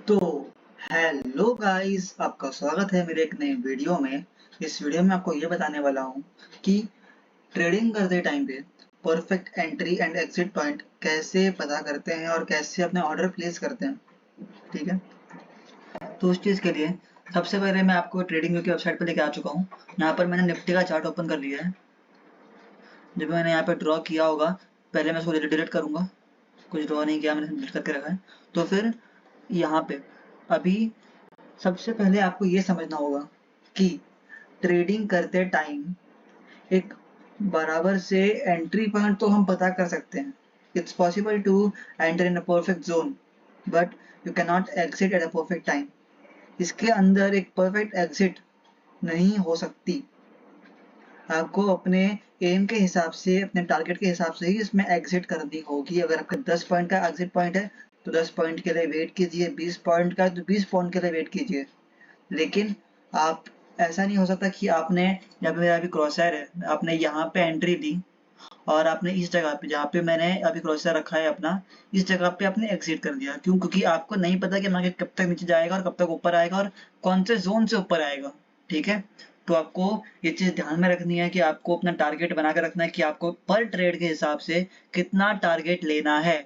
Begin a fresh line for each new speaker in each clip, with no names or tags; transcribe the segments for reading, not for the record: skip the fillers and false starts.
तो hello guys, आपका स्वागत है मेरे एक नए वीडियो में। इस वीडियो में आपको ये बताने वाला हूँ कि ट्रेडिंग करते टाइम पे perfect entry and exit point कैसे पता करते हैं और कैसे अपने ऑर्डर प्लेस करते हैं। ठीक है, तो उस चीज़ के लिए सबसे पहले मैं आपको ट्रेडिंग व्यू की वेबसाइट पे लेके आ चुका हूँ। यहाँ पर मैंने निफ्टी का चार्ट ओपन कर लिया है। जब मैंने यहाँ पे ड्रॉ किया होगा, पहले मैं इसको डिलीट करूँगा। कुछ ड्रॉ नहीं किया, मैंने डिलीट करके रखा है। तो फिर यहाँ पे अभी सबसे पहले आपको ये समझना होगा कि ट्रेडिंग करते टाइम एक बराबर से एंट्री पॉइंट तो हम पता कर सकते हैं। It's possible to enter in a perfect zone, but you can not exit at a perfect time. इसके अंदर एक परफेक्ट एग्जिट नहीं हो सकती। आपको अपने एम के हिसाब से, अपने टारगेट के हिसाब से ही इसमें एग्जिट करनी होगी। अगर आपका 10 पॉइंट का एग्जिट पॉइंट है तो 10 पॉइंट के लिए वेट कीजिए, 20 पॉइंट का तो 20 पॉइंट के लिए वेट कीजिए। लेकिन आप ऐसा नहीं हो सकता कि आपने, यहाँ पे मेरा अभी क्रॉसर है, आपने यहाँ पे एंट्री ली और आपने इस जगह पे, जहाँ पे मैंने अभी क्रॉसर रखा है अपना, इस जगह पे आपने एग्जिट कर दिया। क्यों? क्योंकि आपको नहीं पता कि मार्केट कब तक नीचे जाएगा और कब तक ऊपर आएगा और कौन से जोन से ऊपर आएगा। ठीक है, तो आपको ये चीज ध्यान में रखनी है कि आपको अपना टारगेट बना के रखना है कि आपको पर ट्रेड के हिसाब से कितना टारगेट लेना है।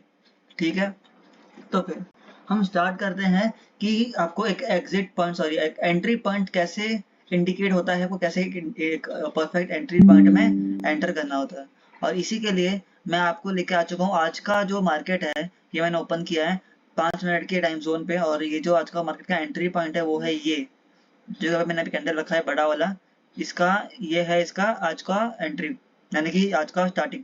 ठीक है, तो फिर हम स्टार्ट करते हैं कि आपको एक एग्जिट पॉइंट, सॉरी, एक एंट्री पॉइंट कैसे इंडिकेट होता है, वो कैसे एक परफेक्ट एंट्री पॉइंट में एंटर करना होता है। और इसी के लिए मैं आपको लेके आ चुका हूँ आज का जो मार्केट है। ये मैंने ओपन किया है 5 मिनट के टाइम जोन पे, और ये जो आज का मार्केट का एंट्री पॉइंट है वो है ये जो मैंने अभी कैंडल रखा है बड़ा वाला। इसका ये है इसका आज का एंट्री, यानी कि आज का स्टार्टिंग।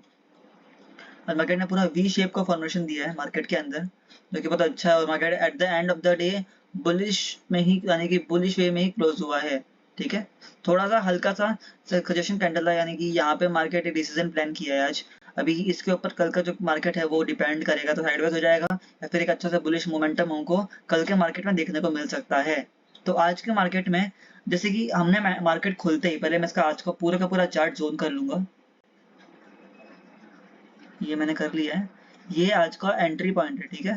और मार्केट ने पूरा वी शेप का फॉर्मेशन दिया है मार्केट के अंदर, जो कि बहुत अच्छा है। और market at the end of the day bullish में ही, यानी कि बुलिश वे में ही क्लोज हुआ है। ठीक है, थोड़ा सा हल्का सा सजेशन कैंडल है, यानी कि यहाँ पे मार्केट एक डिसीजन प्लान किया है आज। अभी इसके ऊपर कल का जो मार्केट है वो डिपेंड करेगा, तो साइडवेज हो जाएगा या फिर एक अच्छा सा बुलिश मोमेंटम हमको कल के मार्केट में देखने को मिल सकता है। तो आज के मार्केट में जैसे कि हमने मार्केट खुलते ही पहले मैं इसका आज का पूरा चार्ट जोन कर लूंगा। ये मैंने कर लिया है। ये आज का एंट्री पॉइंट है। ठीक है,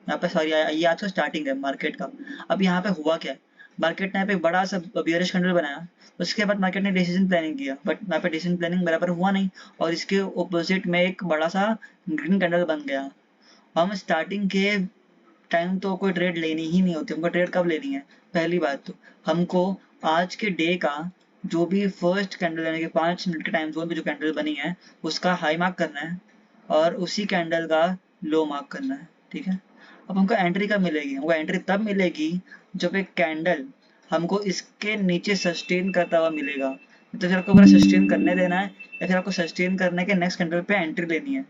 यहाँ पे सॉरी, ये आज का स्टार्टिंग है मार्केट का। अब यहाँ पे हुआ क्या है, मार्केट ने यहाँ पे बड़ा सा बियरिश कैंडल बनाया। उसके बाद मार्केट ने डिसीजन प्लानिंग किया, बट यहाँ पे डिसीजन प्लानिंग बराबर हुआ नहीं, और इसके ऑपोजिट में एक बड़ा सा ग्रीन कैंडल बन गया। हम स्टार्टिंग के टाइम तो कोई ट्रेड लेनी ही नहीं होती। हमको ट्रेड कब लेनी है? पहली बात तो हमको आज के डे का जो भी फर्स्ट कैंडल, यानी कि 5 मिनट के टाइम जोन पे जो कैंडल बनी है उसका हाई मार्क करना है और उसी कैंडल का लो मार्क करना है। ठीक है, अब हमको एंट्री कब मिलेगी? हमको एंट्री तब मिलेगी जब एक कैंडल हमको इसके नीचे सस्टेन करता हुआ मिलेगा। तो फिर आपको पूरा सस्टेन करने देना है, या फिर आपको सस्टेन करने के नेक्स्ट कैंडल पे एंट्री लेनी है,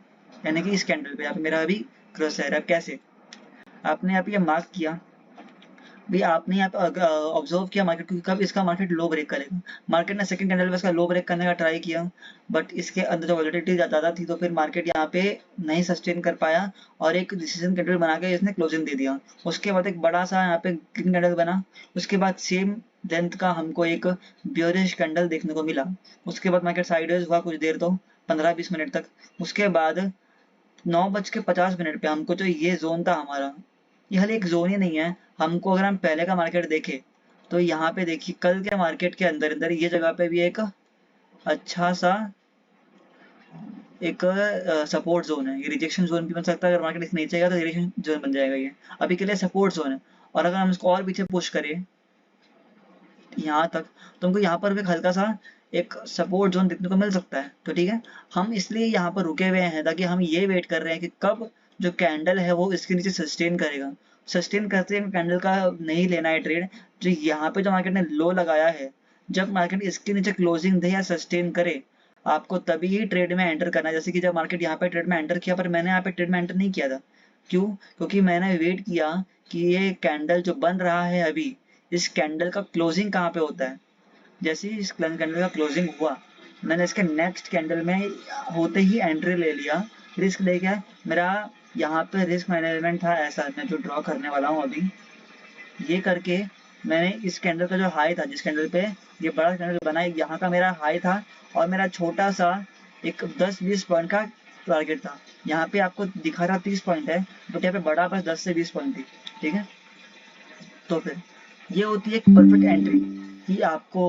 यानी कि इस कैंडल पे। यहाँ पे मेरा अभी क्रॉस है। अब कैसे आपने यहाँ पे ये मार्क किया, भी आपने यहाँ पे ऑब्जर्व किया मार्केट को, कब इसका मार्केट लो ब्रेक करेगा। मार्केट ने सेकंड कैंडल में इसका लो ब्रेक करने का ट्राई किया, बट इसके अंदर जो वॉलेटिलिटी ज़्यादा थी, तो फिर मार्केट यहाँ पे नहीं सस्टेन कर पाया और एक डिसीजन कैंडल बना के इसने क्लोजिंग दे दिया। उसके बाद एक बड़ा सा यहाँ पे ग्रीन कैंडल बना। उसके बाद सेम लेंथ का हमको एक बियरिश कैंडल देखने को मिला। उसके बाद मार्केट साइडवेज हुआ कुछ देर, तो 15-20 मिनट तक। उसके बाद 9:50 पे हमको जो ये जोन था हमारा, ये खाली एक जोन ही नहीं है। हमको अगर हम पहले का मार्केट देखें तो यहाँ पे देखिए कल के मार्केट के अंदर अंदर ये जगह पे भी एक अच्छा सा एक सपोर्ट जोन है। ये रिजेक्शन जोन भी बन सकता है, अगर मार्केट इससे नीचे गया तो रिजेक्शन जोन बन जाएगा। ये अभी के लिए सपोर्ट जोन है, और अगर हम इसको और पीछे पुश करें यहाँ तक, तो हमको यहाँ पर भी हल्का सा एक सपोर्ट जोन देखने को मिल सकता है। तो ठीक है, हम इसलिए यहाँ पर रुके हुए हैं ताकि हम ये वेट कर रहे हैं कि कब जो कैंडल है वो इसके नीचे सस्टेन करेगा। सस्टेन करते हुए कैंडल का नहीं लेना है ट्रेड। जो यहाँ पे जो मार्केट ने लो लगाया है, जब मार्केट इसके नीचे क्लोजिंग दे या सस्टेन करे, आपको तभी ही ट्रेड में एंटर करना है। जैसे कि जब मार्केट यहाँ पे ट्रेड में एंटर किया, पर मैंने यहाँ पे ट्रेड में एंटर नहीं किया था। क्यों? क्योंकि मैंने वेट किया कि ये कैंडल जो बन रहा है अभी, इस कैंडल का क्लोजिंग कहाँ पे होता है। जैसे ही इस कैंडल का क्लोजिंग हुआ, मैंने इसके नेक्स्ट कैंडल में होते ही एंट्री ले लिया, रिस्क लेके। मेरा यहाँ पे रिस्क मैनेजमेंट था ऐसा, मैं जो ड्रॉ करने वाला हूँ अभी, ये करके मैंने इस कैंडल का जो हाई था, जिस कैंडल पे ये बड़ा कैंडल बना है, यहाँ का मेरा हाई था और मेरा छोटा सा एक 10-20 पॉइंट का टारगेट था। यहाँ पे आपको दिखा रहा 30 पॉइंट है, बट यहाँ पे बड़ा बस 10 से 20 पॉइंट थी। ठीक है, तो फिर ये होती है परफेक्ट एंट्री कि आपको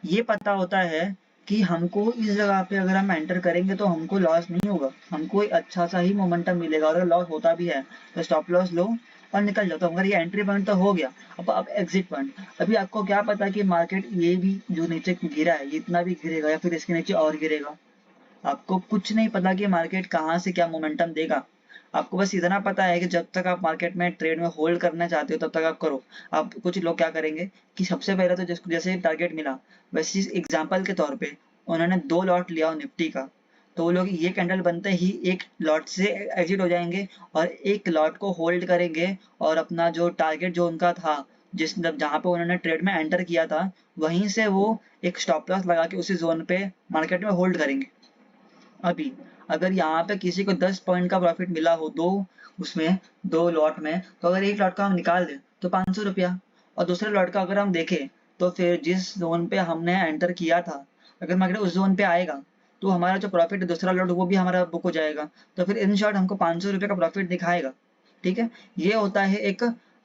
ये पता होता है कि हमको इस जगह पे अगर हम एंटर करेंगे तो हमको लॉस नहीं होगा, हमको एक अच्छा सा ही मोमेंटम मिलेगा, और अगर लॉस होता भी है तो स्टॉप लॉस लो और निकल जाओ। तो अगर ये एंट्री पॉइंट तो हो गया, अब एग्जिट पॉइंट। अभी आपको क्या पता कि मार्केट ये भी जो नीचे गिरा है, ये इतना भी गिरेगा या फिर इसके नीचे और गिरेगा? आपको कुछ नहीं पता कि मार्केट कहाँ से क्या मोमेंटम देगा। आपको बस इतना पता है कि जब तक आप मार्केट में ट्रेड में होल्ड करना चाहते हो तब तक आप करो। आप कुछ लोग क्या करेंगे कि सबसे पहले तो जैसे टारगेट मिला, वैसे एग्जाम्पल के तौर पे उन्होंने 2 लॉट लिया निफ्टी का, तो वो लोग ये कैंडल बनते ही एक लॉट से एग्जिट हो जाएंगे और एक लॉट को होल्ड करेंगे, और अपना जो टारगेट जो उनका था, जिस जहाँ पे उन्होंने ट्रेड में एंटर किया था, वहीं से वो एक स्टॉप लॉस लगा के उसी जोन पे मार्केट में होल्ड करेंगे। अभी अगर यहाँ पे किसी को 10 पॉइंट का प्रॉफिट मिला हो दो लॉट में, तो अगर एक लॉट का हम निकाल दें तो 500 रुपया, और दूसरे लॉट का अगर हम देखें तो फिर जिस जोन पे हमने एंटर किया था, अगर मार्केट उस जोन पे आएगा तो हमारा जो प्रॉफिट है दूसरा लॉट वो भी हमारा बुक हो जाएगा। तो फिर इन शॉर्ट हमको 500 रुपये का प्रॉफिट दिखाएगा। ठीक है, ये होता है एक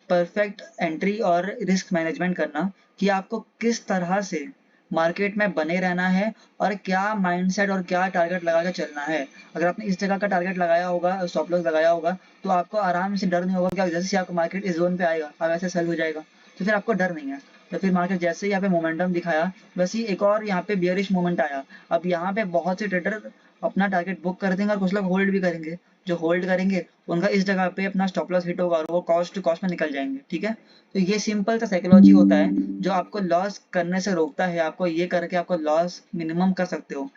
परफेक्ट एंट्री और रिस्क मैनेजमेंट करना, कि आपको किस तरह से मार्केट में बने रहना है और क्या माइंडसेट और क्या टारगेट लगा के चलना है। अगर आपने इस जगह का टारगेट लगाया होगा, स्टॉप लॉस लगाया होगा, तो आपको आराम से डर नहीं होगा कि जैसे ही आपका मार्केट इस जोन पे आएगा अब ऐसे सेल हो जाएगा, तो फिर आपको डर नहीं है। तो फिर मार्केट जैसे ही यहाँ पे मोमेंटम दिखाया, वैसे ही एक और यहाँ पे बियरिश मोमेंट आया। अब यहाँ पे बहुत से ट्रेडर अपना टारगेट बुक कर देंगे और कुछ लोग होल्ड भी करेंगे। जो होल्ड करेंगे उनका इस जगह पे अपना स्टॉप लॉस हिट होगा और वो कॉस्ट टू कॉस्ट में निकल जाएंगे। ठीक है, तो ये सिंपल सा साइकोलॉजी होता है जो आपको लॉस करने से रोकता है। आपको ये करके आपको लॉस मिनिमम कर सकते हो।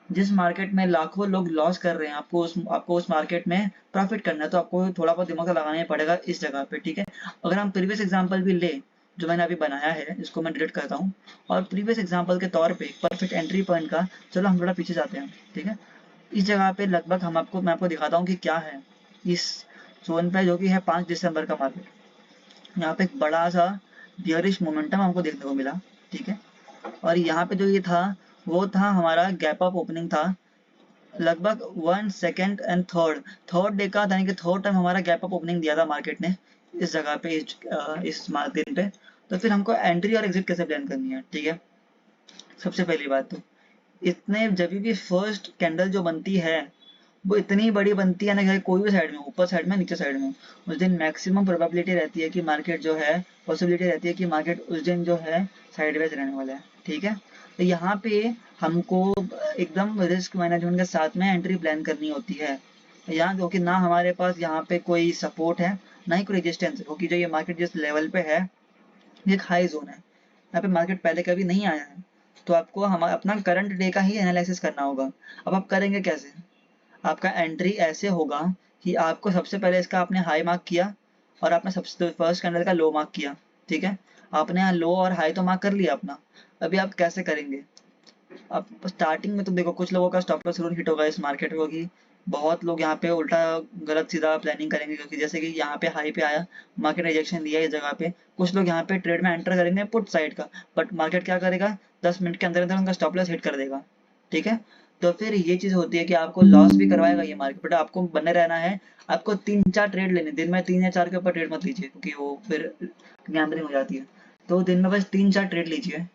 जिस मार्केट में लाखों लोग लॉस कर रहे हैं, आपको उस मार्केट में प्रॉफिट करना है, तो आपको थोड़ा बहुत दिमाग लगाना ही पड़ेगा इस जगह पे। ठीक है, अगर हम प्रीवियस एग्जांपल भी ले जो मैंने अभी बनाया है, इसको मैं डिलीट करता हूँ, और प्रीवियस एग्जांपल के तौर पे परफेक्ट एंट्री पॉइंट का, चलो हम थोड़ा पीछे जाते हैं। ठीक है, इस जगह पे लगभग मैं आपको दिखाता हूँ कि क्या है इस जोन पे, जो कि है 5 दिसंबर का मार्केट। यहाँ पे एक बड़ा सा बियरिश मोमेंटम हमको देखने को मिला। ठीक है, और यहाँ पे जो ये था वो था हमारा गैप अप ओपनिंग था, लगभग 1 सेकेंड एंड थर्ड डे का, यानी कि थर्ड टाइम हमारा गैप अप ओपनिंग दिया था मार्केट ने इस जगह पे, इस दिन पे। तो फिर हमको एंट्री और एग्जिट कैसे प्लान करनी है। ठीक है, सबसे पहली बात तो इतने जब भी फर्स्ट कैंडल जो बनती है वो इतनी बड़ी बनती है ना कि कोई भी साइड में, ऊपर साइड में नीचे साइड में, उस दिन मैक्सिमम प्रोबेबिलिटी रहती है कि मार्केट जो है, पॉसिबिलिटी रहती है कि मार्केट उस दिन जो है साइडवेज रहने वाला है। ठीक है, तो यहाँ पे हमको एकदम रिस्क मैनेजमेंट के साथ में एंट्री प्लान करनी होती है। यहाँ क्योंकि ना हमारे पास यहाँ पे कोई सपोर्ट है ना ही कोई रेजिस्टेंस है, क्योंकि जो ये मार्केट जिस लेवल पे है ये एक हाई जोन है, यहाँ पे मार्केट पहले कभी नहीं आया है। तो आपको हमारा अपना करंट डे का ही एनालिसिस करना होगा। अब आप करेंगे कैसे? आपका एंट्री ऐसे होगा कि आपको सबसे पहले इसका आपने हाई मार्क किया और आपने सबसे फर्स्ट कैंडल का लो मार्क किया। ठीक है, आपने यहाँ लो और हाई तो मार्क कर लिया अपना। अभी आप कैसे करेंगे? अब स्टार्टिंग में तो देखो कुछ लोगों का स्टॉप लॉस जरूर हिट होगा इस मार्केट को, कि बहुत लोग यहाँ पे उल्टा गलत सीधा प्लानिंग करेंगे, क्योंकि जैसे कि यहाँ पे हाई पे आया, मार्केट रिजेक्शन दिया इस जगह पे, कुछ लोग यहाँ पे ट्रेड में एंटर करेंगे पुट साइड का, बट मार्केट क्या करेगा 10 मिनट के अंदर अंदर उनका स्टॉप लॉस हिट कर देगा। ठीक है, तो फिर ये चीज होती है कि आपको लॉस भी करवाएगा ये मार्केट, बट आपको बने रहना है। आपको 3-4 ट्रेड लेने, दिन में 3 या 4 के ऊपर ट्रेड मत लीजिए, क्योंकि वो फिर गैम्बलिंग हो जाती है। तो दिन में बस 3-4 ट्रेड लीजिए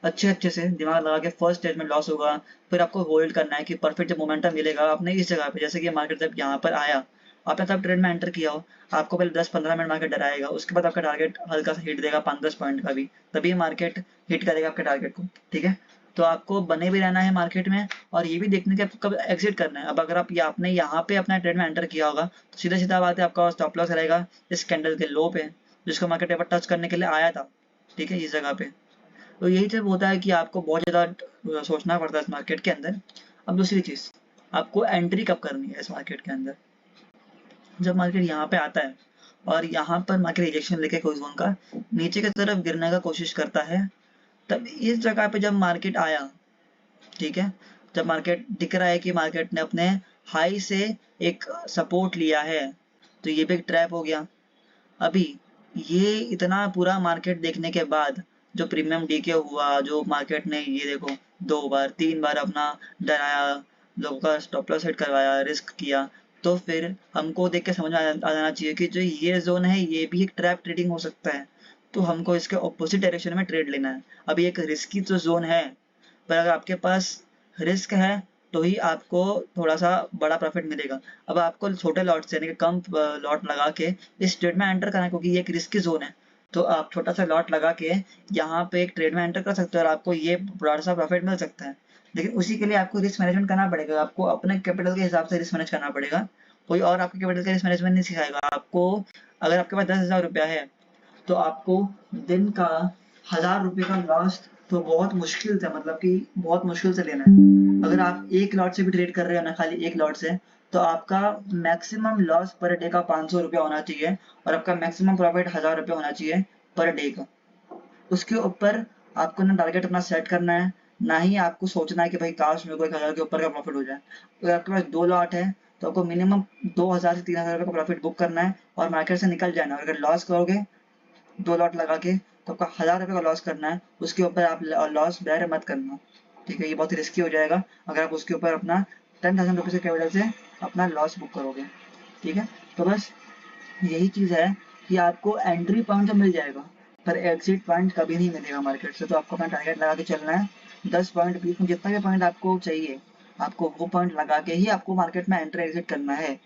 अच्छे से दिमाग लगा के। फर्स्ट स्टेज में लॉस होगा, फिर आपको होल्ड करना है कि परफेक्ट जब मोमेंटम मिलेगा आपने इस जगह पे, जैसे कि मार्केट जब यहाँ पर आया, आपने तब ट्रेड में एंटर किया हो, आपको पहले 10-15 मिनट मार्केट डराएगा, उसके बाद आपका टारगेट हल्का सा हिट देगा 5-10 पॉइंट का भी, तभी मार्केट हिट करेगा आपके टारगेट को। ठीक है, तो आपको बने भी रहना है मार्केट में, और ये भी देखने के आपको कब एग्जिट करना है। अब अगर आप आपने यहाँ पे अपना ट्रेड में एंटर किया होगा, तो सीधा सीधा बात है आपका स्टॉप लॉस रहेगा इस कैंडल के लो पे, जिसको मार्केट एक बार टच करने के लिए आया था। ठीक है, इस जगह पे। तो यही जब होता है कि आपको बहुत ज़्यादा सोचना पड़ता है इस मार्केट के अंदर। अब दूसरी चीज़, आपको एंट्री कब करनी है इस मार्केट के अंदर? जब मार्केट यहाँ पे आता है और यहाँ पर मार्केट रिजेक्शन लेके कोई जोन का नीचे की तरफ गिरने का कोशिश करता है, तब इस जगह पे जब मार्केट आया, ठीक है, जब मार्केट दिख रहा है कि मार्केट ने अपने हाई से एक सपोर्ट लिया है, तो ये भी एक ट्रैप हो गया। अभी ये इतना पूरा मार्केट देखने के बाद जो प्रीमियम डीके हुआ, जो मार्केट ने ये देखो 2 बार 3 बार अपना डराया, लोगों का स्टॉप लॉस हिट करवाया, रिस्क किया, तो फिर हमको देख के समझ में आ जाना चाहिए कि जो ये जोन है ये भी एक ट्रैप ट्रेडिंग हो सकता है। तो हमको इसके ऑपोजिट डायरेक्शन में ट्रेड लेना है। अभी एक रिस्की तो जोन है, पर अगर आपके पास रिस्क है तो ही आपको थोड़ा सा बड़ा प्रॉफिट मिलेगा। अब आपको छोटे लॉट से यानी कि कम लॉट लगा के इस ट्रेड में एंटर करना है, क्योंकि ये एक रिस्की जोन है। तो आप छोटा सा लॉट लगा के यहाँ पे एक ट्रेड में एंटर कर सकते हो और आपको ये बड़ा सा प्रॉफिट मिल सकता है। लेकिन उसी के लिए आपको रिस्क मैनेजमेंट करना पड़ेगा, आपको अपने कैपिटल के हिसाब से रिस्क मैनेज करना पड़ेगा। कोई और आपके कैपिटल का रिस्क मैनेजमेंट नहीं सिखाएगा आपको। अगर आपके पास 10,000 रुपया है तो आपको दिन का 1,000 रुपये का लॉस तो बहुत मुश्किल से, मतलब कि बहुत मुश्किल से लेना है। अगर आप एक लॉट से भी ट्रेड कर रहे हो ना, खाली एक लॉट से, तो आपका मैक्सिमम लॉस पर डे का 500 रुपया होना चाहिए और आपका मैक्सिमम प्रॉफिट 1,000 रुपया होना चाहिए पर डे का। उसके ऊपर आपको ना टारगेट अपना सेट करना है, ना ही आपको सोचना है कि भाई काश मेरे को 1,000 के ऊपर का प्रॉफिट हो जाए। अगर आपके पास 2 लॉट है तो आपको मिनिमम 2,000 से 3,000 रुपये का प्रॉफिट बुक करना है और मार्केट से निकल जाना है। अगर लॉस करोगे 2 लॉट लगा के तो आपका 1,000 रुपये का लॉस करना है, उसके ऊपर आप लॉस बेयर मत करना। ठीक है, ये बहुत रिस्की हो जाएगा अगर आप उसके ऊपर अपना 10,000 रुपये के कैपिटल से अपना लॉस बुक करोगे। ठीक है, तो बस यही चीज़ है कि आपको एंट्री पॉइंट तो मिल जाएगा पर एग्जिट पॉइंट कभी नहीं मिलेगा मार्केट से। तो आपको अपना टारगेट लगा के चलना है, 10 पॉइंट 20 में जितना भी पॉइंट आपको चाहिए आपको वो पॉइंट लगा के ही आपको मार्केट में एंट्री एग्जिट करना है।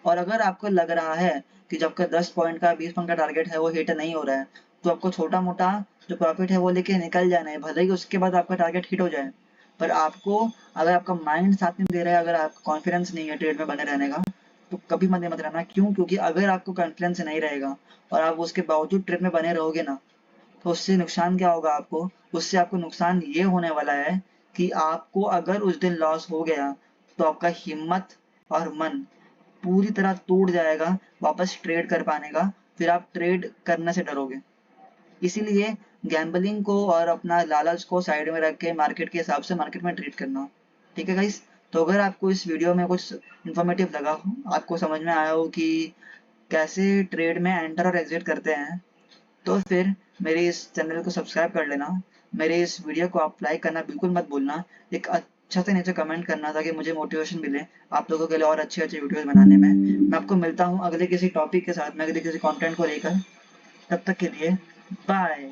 और अगर आपको लग रहा है कि जब का 10 पॉइंट का 20 पॉइंट का टारगेट है वो हिट नहीं हो रहा है, तो आपको छोटा मोटा जो प्रॉफिट है वो लेके निकल जाना है, भले ही उसके बाद आपका टारगेट हिट हो जाए। पर आपको, अगर आपका माइंड साथ नहीं दे रहा है, अगर आपको कॉन्फिडेंस नहीं है ट्रेड में बने रहने का, तो कभी मत रहना। क्यों? क्योंकि अगर आपको कॉन्फिडेंस नहीं रहेगा और आप उसके बावजूद ट्रेड में बने रहोगे ना, तो उससे नुकसान क्या होगा आपको? उससे आपको नुकसान ये होने वाला है कि आपको अगर उस दिन लॉस हो गया तो आपका हिम्मत और मन पूरी तरह टूट जाएगा वापस ट्रेड कर पाने का। फिर आप ट्रेड करने से डरोगे। इसीलिए गैम्बलिंग को और अपना लालच को साइड में रख के मार्केट के हिसाब से मार्केट में ट्रेड करना। ठीक है गाइस, तो अगर आपको इस वीडियो में कुछ इन्फॉर्मेटिव लगा हो, आपको समझ में आया हो कि कैसे ट्रेड में एंटर और एग्जिट करते हैं, तो फिर मेरे इस चैनल को सब्सक्राइब कर लेना। मेरे इस वीडियो को आप लाइक करना बिल्कुल मत भूलना। एक अच्छा से नीचे कमेंट करना ताकि मुझे मोटिवेशन मिले आप लोगों के लिए और अच्छे अच्छे वीडियोस बनाने में। मैं आपको मिलता हूँ अगले किसी टॉपिक के साथ में, अगले किसी कंटेंट को लेकर। तब तक के लिए बाय।